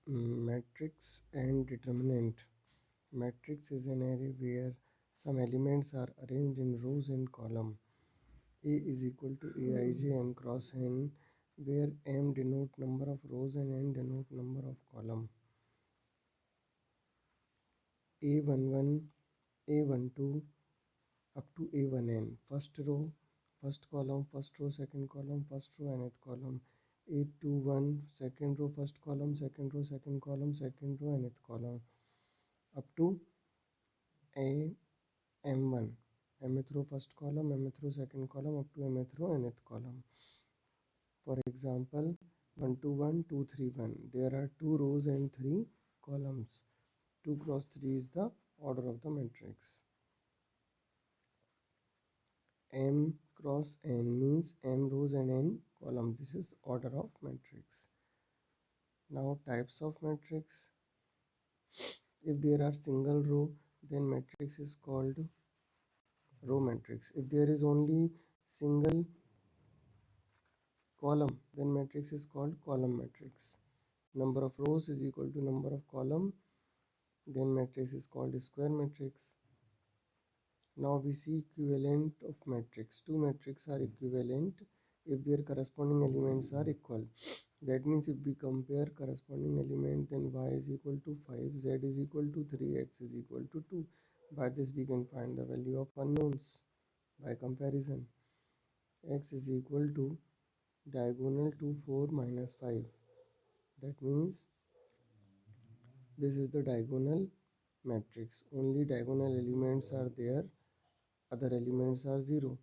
Matrix and determinant. Matrix is an array where some elements are arranged in rows and columns. A is equal to Aij m cross n, where m denote number of rows and n denote number of columns. A11, A12 up to A1n. First row, first column, first row, second column, first row, nth column. A21, second row, first column, second row, second column, second row, nth column. Up to A m1, mth row first column, mth row second column, up to mth row nth column. For example, 1 2 1 2 3 1. There are 2 rows and 3 columns. 2 cross 3 is the order of the matrix. M cross n means m rows and n columns. This is order of matrix. Now types of matrix. If there are single row, then matrix is called row matrix. If there is only single column, then matrix is called column matrix. Number of rows is equal to number of column, then matrix is called square matrix. Now we see equivalent of matrix. Two matrices are equivalent if their corresponding elements are equal. That means if we compare corresponding element, then y is equal to 5, z is equal to 3, x is equal to 2. By this we can find the value of unknowns by comparison. X is equal to diagonal to 4 minus 5. That means this is the diagonal matrix. Only diagonal elements are there, other elements are 0.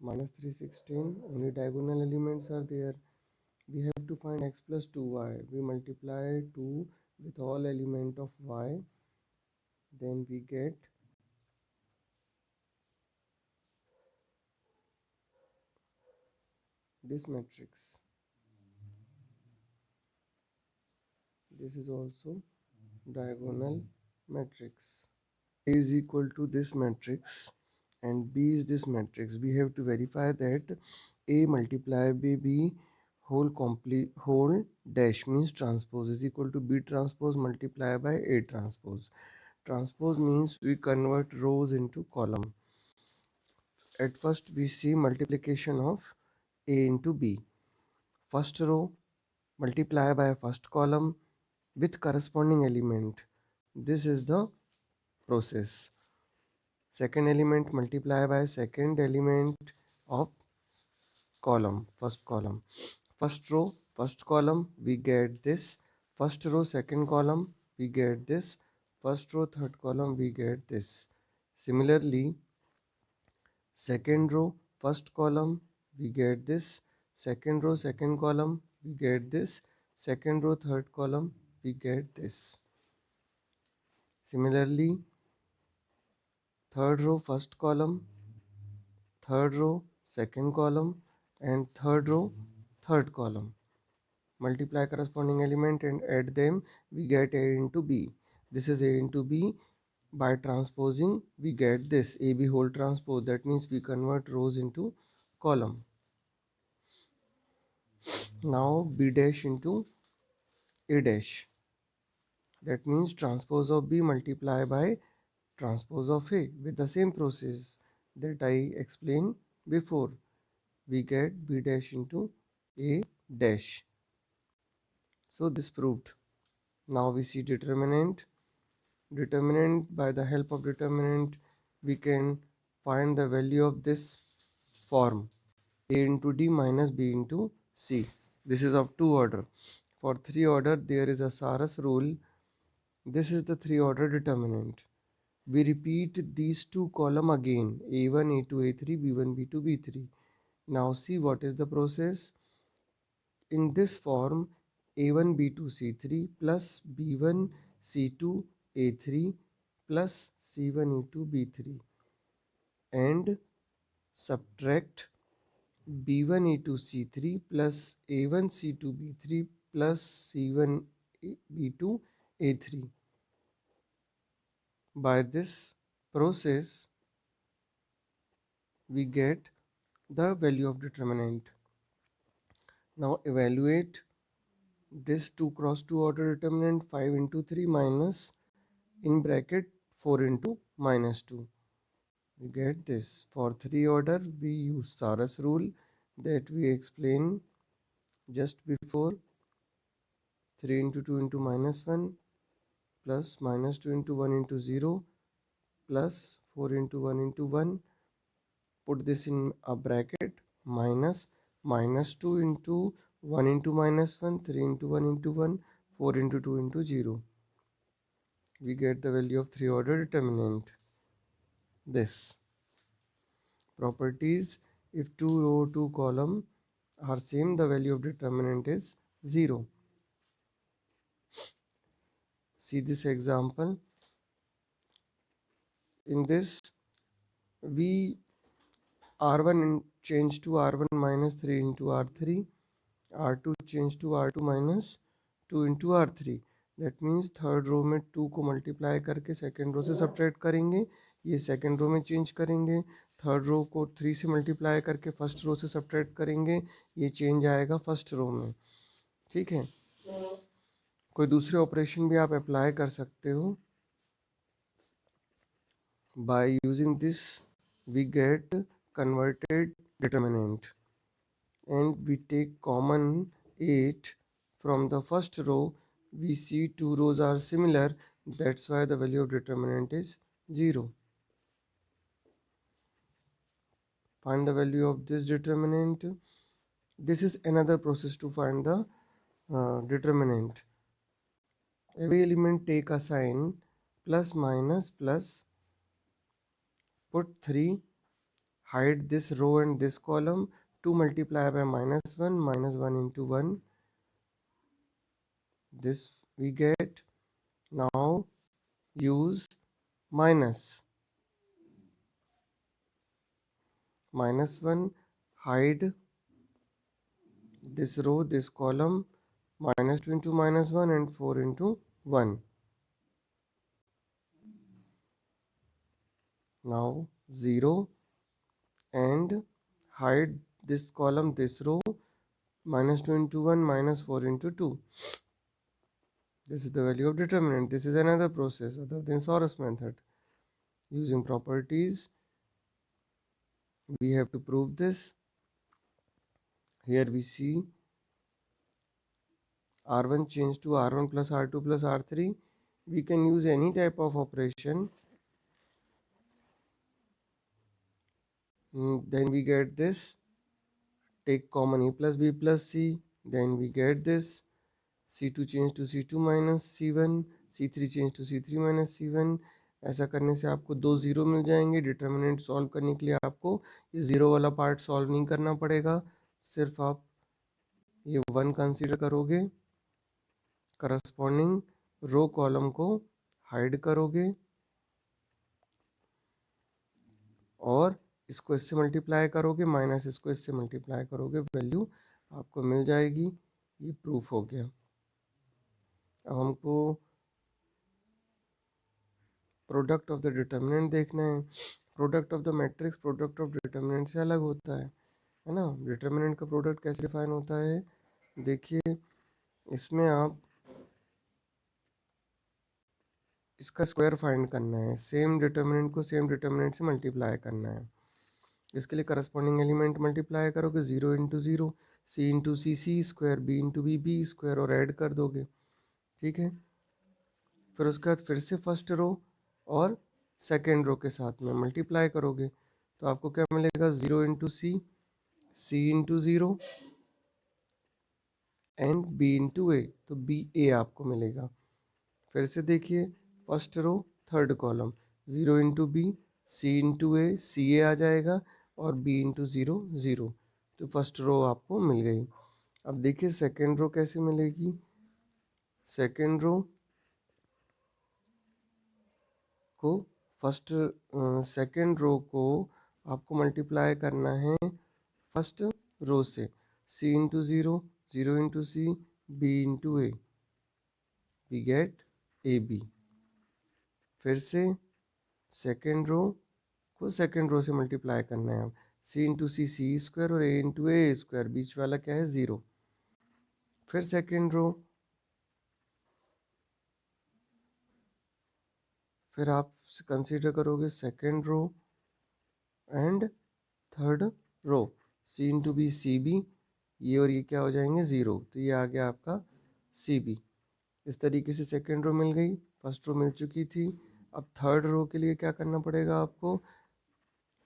Minus 3 16, only diagonal elements are there. We have to find x plus 2y. We multiply 2 with all element of y, then we get this matrix. This is also diagonal matrix. A is equal to this matrix and B is this matrix. We have to verify that A multiplied by B whole dash means transpose is equal to B transpose multiplied by A transpose. Transpose means we convert rows into column. At first we see multiplication of A into B. First row multiply by first column with corresponding element. This is the process. Second element multiply by second element of column, first column. First row, first column, we get this. First row, second column, we get this. First row, third column, we get this. Similarly, second row, first column, we get this. Second row, second column, we get this. Second row, third column, we get this. Similarly, third row, first column, third row, second column, and third row, third column. Multiply corresponding element and add them, we get A into B. This is A into B. By transposing, we get this AB whole transpose. That means we convert rows into column. Now B dash into A dash. That means transpose of B multiply by transpose of A with the same process that I explained before. We get B dash into A dash. So this proved. Now we see determinant. Determinant, by the help of determinant we can find the value of this form A into D minus B into C. This is of 2 order. For 3 order there is a Saras rule. This is the 3 order determinant. We repeat these 2 column again, A1, A2, A3, B1, B2, B3. Now see what is the process. In this form, A1, B2, C3 plus B1, C2, A3 plus C1, E2, B3 and subtract B1, E2, C3 plus A1, C2, B3 plus C1, B2, A3. By this process, we get the value of determinant. Now evaluate this 2 cross 2 order determinant 5 into 3 minus in bracket 4 into minus 2. We get this. For 3 order we use Saras rule that we explained just before. 3 into 2 into minus 1 plus minus 2 into 1 into 0 plus 4 into 1 into 1. Put this in a bracket minus minus 2 into 1 into minus 1, 3 into 1 into 1, 4 into 2 into 0. We get the value of 3 order determinant. This properties, if 2 row 2 column are same, the value of determinant is 0. See this example. In this we R1 change to R1 minus 3 into R3, R2 change to R2 minus 2 into R3. That means third row में 2 को multiply करके second row से subtract करेंगे, ये second row में change करेंगे. Third row को 3 से मल्टीप्लाई करके फर्स्ट रो से सब्ट्रैक्ट करेंगे, ये चेंज आएगा फर्स्ट रो में. ठीक है. कोई दूसरे ऑपरेशन भी आप अप्लाई कर सकते हो. By using this we get converted determinant and we take common 8 from the first row. We see 2 rows are similar, that's why the value of determinant is 0. Find the value of this determinant. This is another process to find the determinant. Every element take a sign plus minus plus, put 3, hide this row and this column. 2 multiply by minus 1, minus 1 into 1, this we get. Now use minus 1, hide this row, this column, minus 2 into minus 1 and 4 into 1. Now 0 and hide this column, this row, minus 2 into 1, minus 4 into 2. This is the value of determinant. This is another process other than Saras method. Using properties, we have to prove this. Here we see R1 change to R1 plus R2 plus R3. We can use any type of operation. Then we get this. Take common A plus B plus C. Then we get this. C2 change to C2 minus C1. C3 change to C3 minus C1. ऐसा करने से आपको 2 zero मिल जाएंगे. Determinant solve करने के लिए आपको ये ज़ीरो वाला पार्ट सॉल्व नहीं करना पड़ेगा, सिर्फ आप ये 1 कंसीडर करोगे, करस्पॉन्डिंग रो कॉलम को हाइड करोगे और इसको इससे मल्टीप्लाई करोगे, माइनस इसको इससे मल्टीप्लाई करोगे, वैल्यू आपको मिल जाएगी. ये प्रूफ हो गया. अब हमको प्रोडक्ट ऑफ द डिटर्मिनेंट देखना है. Product of the matrix product of determinant से अलग होता है ना. डिटर्मिनेंट का प्रोडक्ट कैसे डिफाइन होता है, देखिए. इसमें आप इसका स्क्वायर फाइंड करना है, सेम डिटर्मिनेंट को सेम डिटर्मिनेंट से मल्टीप्लाई करना है. इसके लिए करस्पॉन्डिंग एलिमेंट मल्टीप्लाई करोगे, 0 into 0, c into c square, b into b square, और ऐड कर दोगे. ठीक है. फिर उसके बाद फिर से फर्स्ट रो और सेकेंड रो के साथ में मल्टीप्लाई करोगे, तो आपको क्या मिलेगा, 0 into c into 0 and b into a, तो बी ए आपको मिलेगा. फिर से देखिए, first row third column, 0 into B, c into a, c a आ जाएगा, और बी इंटू 0 0, तो फर्स्ट रो आपको मिल गई. अब देखिए सेकेंड रो कैसे मिलेगी. सेकेंड रो को फर्स्ट सेकेंड रो को आपको मल्टीप्लाई करना है फर्स्ट रो से, c into 0, 0 into c, b into a, we get a b. फिर से सेकेंड रो को सेकेंड रो से मल्टीप्लाई करना है. अब सी इंटू सी स्क्वायर और ए इंटू ए स्क्वायर, बीच वाला क्या है, 0. फिर सेकेंड रो, फिर आप कंसीडर करोगे second row and third row, C into B C B, ये और ये क्या हो जाएंगे ज़ीरो, तो ये आ गया आपका सी बी। इस तरीके से सेकेंड रो मिल गई, फर्स्ट रो मिल चुकी थी। अब थर्ड रो के लिए क्या करना पड़ेगा आपको,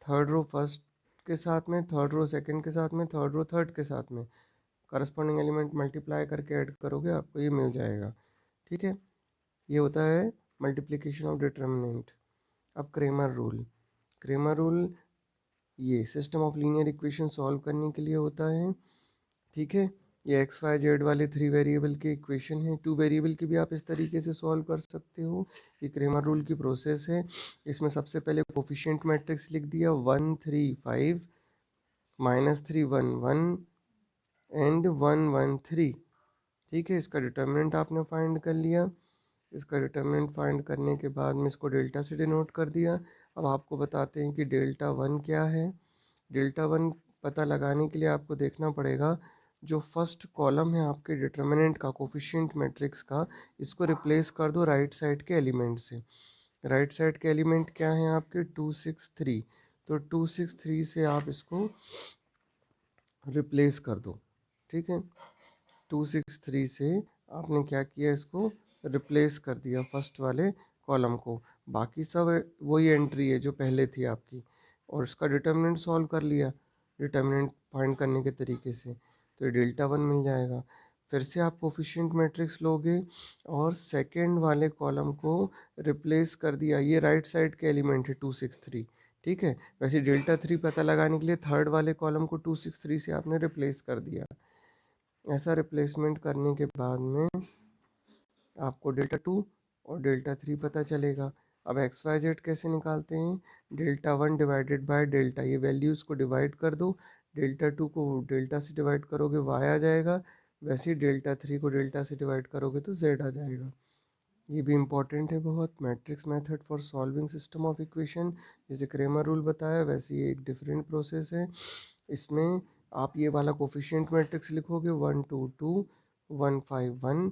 थर्ड रो फर्स्ट के साथ में, थर्ड रो सेकंड के साथ में, थर्ड रो थर्ड के साथ में, करस्पॉन्डिंग एलिमेंट मल्टीप्लाई करके ऐड करोगे, आपको ये मिल जाएगा। ठीक है, ये होता है मल्टीप्लिकेशन ऑफ डिटर्मिनेंट। अब क्रेमर रूल, क्रेमर रूल ये system of linear equation solve करने के लिए होता है। ठीक है, ये एक्स वाई जेड वाले 3 वेरिएबल के इक्वेशन हैं, 2 वेरिएबल की भी आप इस तरीके से सॉल्व कर सकते हो। ये क्रेमर रूल की प्रोसेस है। इसमें सबसे पहले कोफिशिएंट मैट्रिक्स लिख दिया 1 3 5 -3 1 1 एंड 1 1 3। ठीक है, इसका डिटर्मिनेंट आपने फाइंड कर लिया। इसका डिटर्मिनेंट फाइंड करने के बाद में इसको डेल्टा से डिनोट कर दिया। अब आपको बताते हैं कि डेल्टा वन क्या है। डेल्टा वन पता लगाने के लिए आपको देखना पड़ेगा, जो फर्स्ट कॉलम है आपके डिटर्मिनेंट का कोफिशिएंट मैट्रिक्स का, इसको रिप्लेस कर दो राइट साइड के एलिमेंट से। राइट साइड के एलिमेंट क्या हैं आपके 2 6 3, तो 2 6 3 से आप इसको रिप्लेस कर दो। ठीक है, 263 से आपने क्या किया, इसको रिप्लेस कर दिया फर्स्ट वाले कॉलम को। बाकी सब वही एंट्री है जो पहले थी आपकी, और इसका डिटर्मिनेंट सॉल्व कर लिया डिटर्मिनेंट फाइंड करने के तरीके से, तो ये डेल्टा वन मिल जाएगा। फिर से आप कोफिशिएंट मैट्रिक्स लोगे और सेकेंड वाले कॉलम को रिप्लेस कर दिया, ये राइट साइड के एलिमेंट है 263। ठीक है, वैसे डेल्टा थ्री पता लगाने के लिए थर्ड वाले कॉलम को 263 से आपने रिप्लेस कर दिया। ऐसा रिप्लेसमेंट करने के बाद में आपको डेल्टा टू और डेल्टा थ्री पता चलेगा। अब एक्स वाई जेड कैसे निकालते हैं, delta one divided by delta, ये वैल्यूज़ को डिवाइड कर दो, डेल्टा टू को डेल्टा से डिवाइड करोगे वाई आ जाएगा, वैसे ही डेल्टा थ्री को डेल्टा से डिवाइड करोगे तो जेड आ जाएगा। ये भी इम्पॉर्टेंट है बहुत, matrix method for solving system of equation. जैसे क्रेमर रूल बताया वैसे ये एक डिफरेंट प्रोसेस है। इसमें आप ये वाला कोफिशिएंट मैट्रिक्स लिखोगे 1 2 2 1 5 1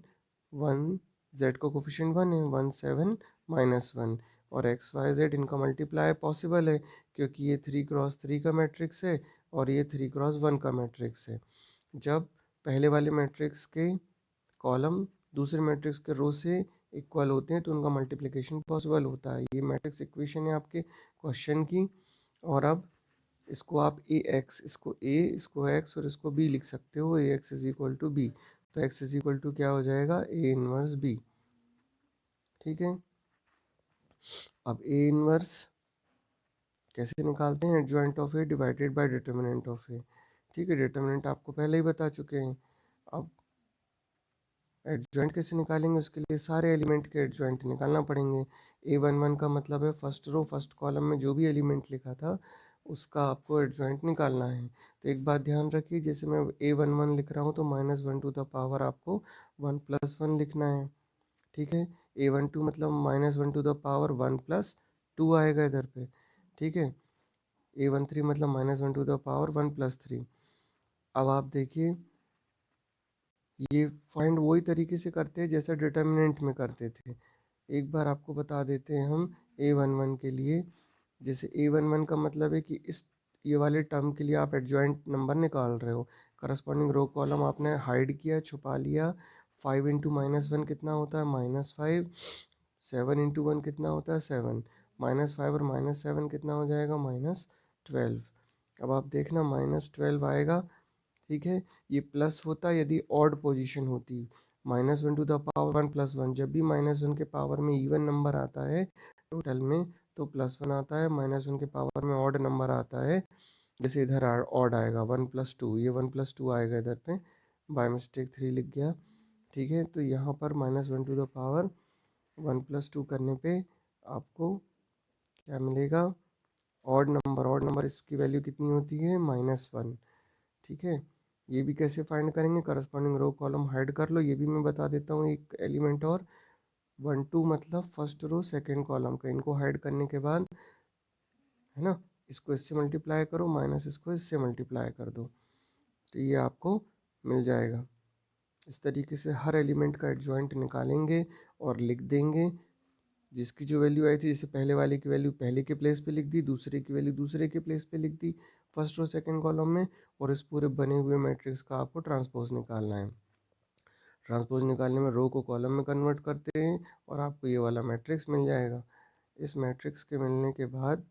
1, जेड का कोफिशिएंट 1 है, 1 7 -1, और एक्स वाई जेड इनका मल्टीप्लाई पॉसिबल है क्योंकि ये 3 × 3 का मैट्रिक्स है और ये 3 × 1 का मैट्रिक्स है। जब पहले वाले मैट्रिक्स के कॉलम दूसरे मैट्रिक्स के रो से इक्वल होते हैं तो उनका मल्टीप्लिकेशन पॉसिबल होता है। ये मैट्रिक्स इक्वेशन है आपके क्वेश्चन की। और अब इसको आप ए एक्स, इसको ए, इसको एक्स और इसको बी लिख सकते हो, a x is equal to b, तो एक्स इज इक्वल टू क्या हो जाएगा, ए इनवर्स बी। ठीक है, अब ए इनवर्स कैसे निकालते हैं, adjoint of a divided by determinant of a. ठीक है, डिटर्मिनेंट आपको पहले ही बता चुके हैं। अब एडजॉइंट कैसे निकालेंगे, उसके लिए सारे एलिमेंट के एडजॉइंट निकालना पड़ेंगे। ए वन वन का मतलब है फर्स्ट रो फर्स्ट कॉलम में जो भी एलिमेंट लिखा था उसका आपको एडजॉइंट निकालना है। तो एक बात ध्यान रखिए, जैसे मैं ए वन वन लिख रहा हूँ तो -1 टू द पावर आपको 1 + 1 लिखना है। ठीक है, ए वन टू मतलब -1 टू द पावर 1 + 2 आएगा इधर पे। ठीक है, ए वन थ्री मतलब -1 टू द पावर 1 + 3। अब आप देखिए, ये फाइंड वही तरीके से करते हैं जैसा डिटर्मिनेंट में करते थे। एक बार आपको बता देते हैं हम ए वन वन के लिए। जैसे ए वन वन का मतलब है कि इस ये वाले टर्म के लिए आप एडजॉइंट नंबर निकाल रहे हो, करस्पॉन्डिंग रो कॉलम आपने हाइड किया, छुपा लिया। 5 × -1 कितना होता है, -5। 7 × 1 कितना होता है, 7। -5 और -7 कितना हो जाएगा, -12। अब आप देखना -12 आएगा। ठीक है, ये प्लस होता यदि ऑड पोजीशन होती, -1 टू द पावर 1 + 1, जब भी -1 के पावर में इवन नंबर आता है टोटल में तो +1 आता है, -1 के पावर में ऑड नंबर आता है जैसे इधर ऑड आएगा 1 + 2, ये 1 + 2 आएगा इधर पे, बाय मिस्टेक 3 लिख गया। ठीक है, तो यहाँ पर -1 टू द पावर 1 + 2 करने पे आपको क्या मिलेगा, ऑड नंबर। ऑड नंबर इसकी वैल्यू कितनी होती है, -1। ठीक है, ये भी कैसे फाइंड करेंगे, करस्पॉन्डिंग रो कॉलम हाइड कर लो, ये भी मैं बता देता हूँ एक एलिमेंट और। 1 2 मतलब फर्स्ट रो सेकंड कॉलम का, इनको हाइड करने के बाद है ना, इसको इससे मल्टीप्लाई करो, माइनस इसको इससे मल्टीप्लाई कर दो, तो ये आपको मिल जाएगा। इस तरीके से हर एलिमेंट का एडजॉइंट निकालेंगे और लिख देंगे। जिसकी जो वैल्यू आई थी, जैसे पहले वाले की वैल्यू पहले के प्लेस पे लिख दी, दूसरे की वैल्यू दूसरे के प्लेस पे लिख दी फर्स्ट और सेकंड कॉलम में, और इस पूरे बने हुए मैट्रिक्स का आपको ट्रांसपोज निकालना है। ट्रांसपोज निकालने में रो को कॉलम में कन्वर्ट करते हैं और आपको ये वाला मैट्रिक्स मिल जाएगा। इस मैट्रिक्स के मिलने के बाद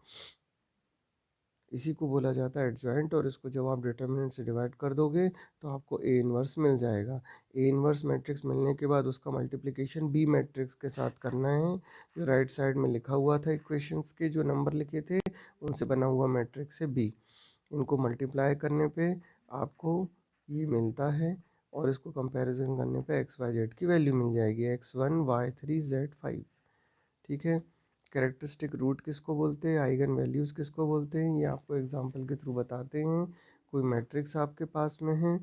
इसी को बोला जाता है एडजॉइंट, और इसको जब आप डिटर्मिनेंट से डिवाइड कर दोगे तो आपको ए इनवर्स मिल जाएगा। ए इनवर्स मैट्रिक्स मिलने के बाद उसका मल्टीप्लिकेशन बी मैट्रिक्स के साथ करना है, जो राइट साइड में लिखा हुआ था इक्वेशंस के जो नंबर लिखे थे उनसे बना हुआ मैट्रिक्स है बी। इनको मल्टीप्लाई करने पे आपको ये मिलता है, और इसको कंपैरिजन करने पे एक्स वाई जेड की वैल्यू मिल जाएगी, x1 y3 z5। ठीक है। कैरेक्टरिस्टिक रूट किसको बोलते हैं, आइगन वैल्यूज़ किसको बोलते हैं, ये आपको एग्जांपल के थ्रू बताते हैं। कोई मैट्रिक्स आपके पास में है,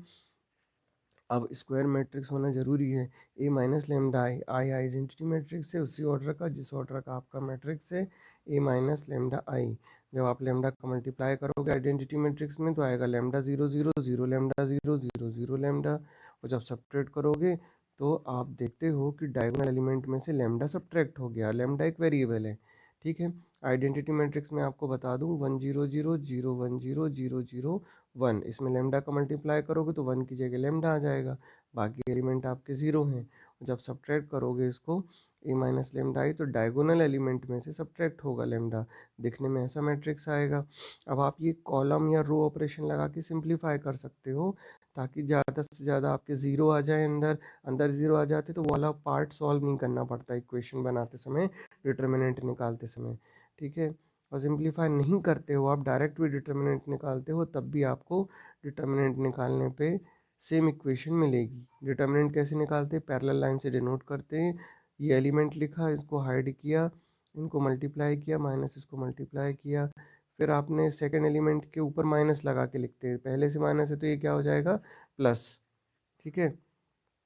अब स्क्वायर मैट्रिक्स होना ज़रूरी है। A minus lambda I, I identity matrix है उसी ऑर्डर का जिस ऑर्डर का आपका मैट्रिक्स है, ए माइनस लेमडा आई। जब आप लेमडा का मल्टीप्लाई करोगे आइडेंटिटी मैट्रिक्स में तो आएगा लेमडा 0 0 0 लेमडा 0 0 0 लेमडा, और जब सब्ट्रैक्ट करोगे तो आप देखते हो कि डायगोनल एलिमेंट में से लेमडा सब्ट्रैक्ट हो गया। लेमडा एक वेरिएबल है। ठीक है। आइडेंटिटी मैट्रिक्स में आपको बता दूं 1 0 0 0 1 0 0 0 1, इसमें लेमडा का मल्टीप्लाई करोगे तो 1 की जगह लेमडा आ जाएगा, बाकी एलिमेंट आपके ज़ीरो हैं। जब सब्ट्रैक्ट करोगे इसको ए माइनस लेमडा आई तो डायगोनल एलिमेंट में से सब्ट्रैक्ट होगा लेमडा, दिखने में ऐसा मैट्रिक्स आएगा। अब आप ये कॉलम या रो ऑपरेशन लगा के सिंप्लीफाई कर सकते हो ताकि ज़्यादा से ज़्यादा आपके ज़ीरो आ जाए, अंदर अंदर ज़ीरो आ जाते तो वो वाला पार्ट सॉल्व नहीं करना पड़ता इक्वेशन बनाते समय, डिटर्मिनेंट निकालते समय। ठीक है। और सिंप्लीफाई नहीं करते हो, आप डायरेक्ट भी डिटर्मिनेंट निकालते हो तब भी आपको डिटर्मिनेंट निकालने पे सेम इक्वेशन मिलेगी। डिटर्मिनेंट कैसे निकालते हैं, पैरेलल लाइन से डिनोट करते हैं। ये एलिमेंट लिखा, इसको हाइड किया, इनको मल्टीप्लाई किया, माइनस इसको मल्टीप्लाई किया, फिर आपने सेकेंड एलिमेंट के ऊपर माइनस लगा के लिखते हैं, पहले से माइनस है तो ये क्या हो जाएगा प्लस। ठीक है।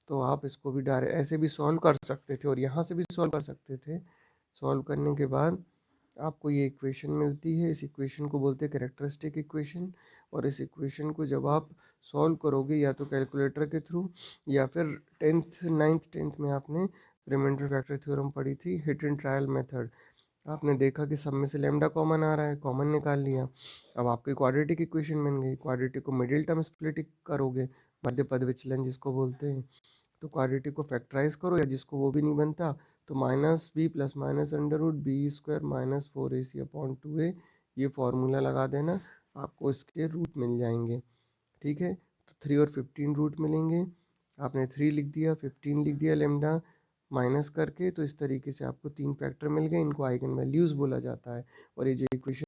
तो आप इसको भी डायरेक्ट ऐसे भी सॉल्व कर सकते थे और यहाँ से भी सॉल्व कर सकते थे। सॉल्व करने के बाद आपको ये इक्वेशन मिलती है, इस इक्वेशन को बोलते हैं कैरेक्टरिस्टिक इक्वेशन। और इस इक्वेशन को जब आप सॉल्व करोगे या तो कैलकुलेटर के थ्रू या फिर नाइन्थ टेंथ में आपने रिमाइंडर फैक्टर थ्योरम पढ़ी थी, हिट एंड ट्रायल मेथड। आपने देखा कि सब में से लेमडा कॉमन आ रहा है, कॉमन निकाल लिया। अब आपकी क्वाड्रेटिक इक्वेशन बन गई। क्वाड्रेटिक को मिडिल टर्म स्प्लिट करोगे, मध्य पद विचलन जिसको बोलते हैं, तो क्वाड्रेटिक को फैक्टराइज करो, या जिसको वो भी नहीं बनता तो minus B plus minus under root B square minus 4ac/2a, ये फॉर्मूला लगा देना, आपको इसके रूट मिल जाएंगे। ठीक है। तो 3 और 15 रूट मिलेंगे, आपने 3 लिख दिया 15 लिख दिया लेमडा माइनस करके, तो इस तरीके से आपको 3 फैक्टर मिल गए। इनको आइगन वैल्यूज़ बोला जाता है। और ये जो इक्वेशन